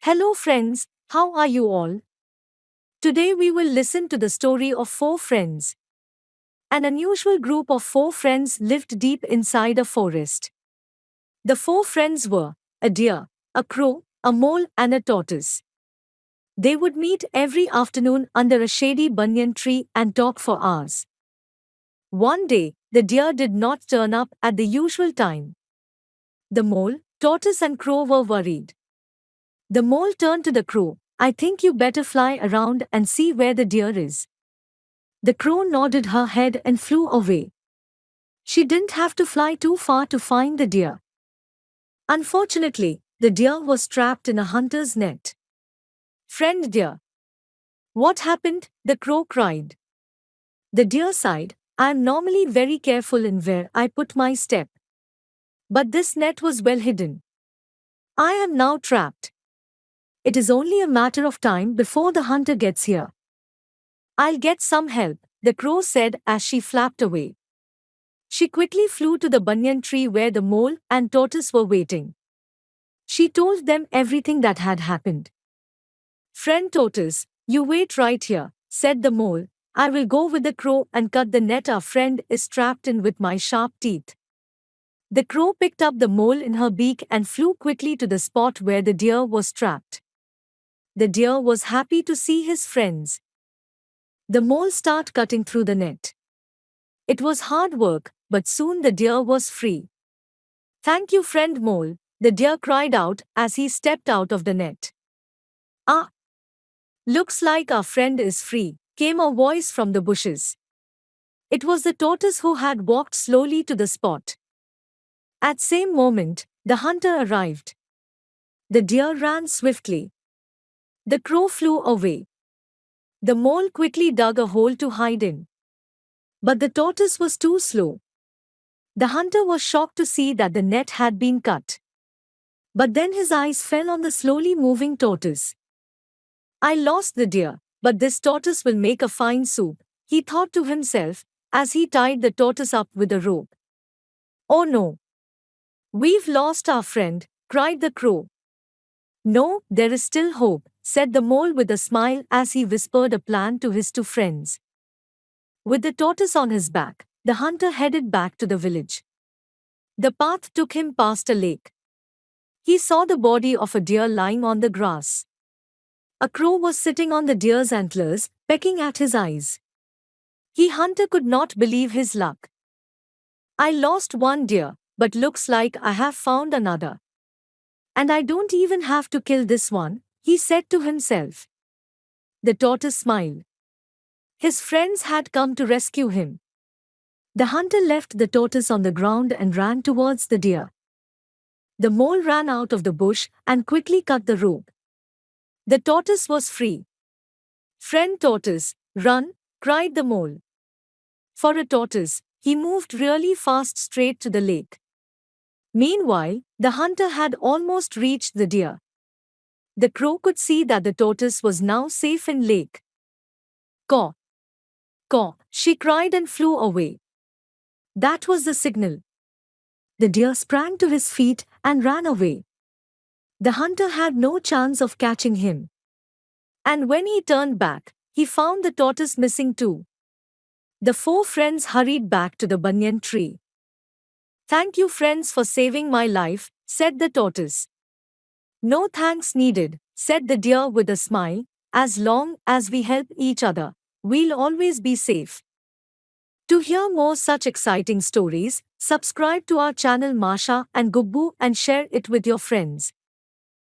Hello friends, how are you all? Today we will listen to the story of four friends. An unusual group of four friends lived deep inside a forest. The four friends were a deer, a crow, a mole, and a tortoise. They would meet every afternoon under a shady banyan tree and talk for hours. One day, the deer did not turn up at the usual time. The mole, tortoise, and crow were worried. The mole turned to the crow. I think you better fly around and see where the deer is. The crow nodded her head and flew away. She didn't have to fly too far to find the deer. Unfortunately, the deer was trapped in a hunter's net. Friend deer. What happened? The crow cried. The deer sighed. I am normally very careful in where I put my step. But this net was well hidden. I am now trapped. It is only a matter of time before the hunter gets here. I'll get some help, the crow said as she flapped away. She quickly flew to the banyan tree where the mole and tortoise were waiting. She told them everything that had happened. Friend tortoise, you wait right here, said the mole. I will go with the crow and cut the net our friend is trapped in with my sharp teeth. The crow picked up the mole in her beak and flew quickly to the spot where the deer was trapped. The deer was happy to see his friends. The mole started cutting through the net. It was hard work, but soon the deer was free. Thank you, friend mole, the deer cried out as he stepped out of the net. Ah! Looks like our friend is free, came a voice from the bushes. It was the tortoise who had walked slowly to the spot. At same moment, the hunter arrived. The deer ran swiftly. The crow flew away. The mole quickly dug a hole to hide in. But the tortoise was too slow. The hunter was shocked to see that the net had been cut. But then his eyes fell on the slowly moving tortoise. I lost the deer, but this tortoise will make a fine soup, he thought to himself, as he tied the tortoise up with a rope. Oh no! We've lost our friend, cried the crow. No, there is still hope, said the mole with a smile as he whispered a plan to his two friends. With the tortoise on his back, the hunter headed back to the village. The path took him past a lake. He saw the body of a deer lying on the grass. A crow was sitting on the deer's antlers, pecking at his eyes. Hunter could not believe his luck. I lost one deer, but looks like I have found another. And I don't even have to kill this one, he said to himself. The tortoise smiled. His friends had come to rescue him. The hunter left the tortoise on the ground and ran towards the deer. The mole ran out of the bush and quickly cut the rope. The tortoise was free. Friend tortoise, run, cried the mole. For a tortoise, he moved really fast straight to the lake. Meanwhile, the hunter had almost reached the deer. The crow could see that the tortoise was now safe in lake. Caw! Caw! She cried and flew away. That was the signal. The deer sprang to his feet and ran away. The hunter had no chance of catching him. And when he turned back, he found the tortoise missing too. The four friends hurried back to the banyan tree. Thank you, friends, for saving my life, said the tortoise. No thanks needed, said the deer with a smile. As long as we help each other, we'll always be safe. To hear more such exciting stories, subscribe to our channel Masha and Gubbu and share it with your friends.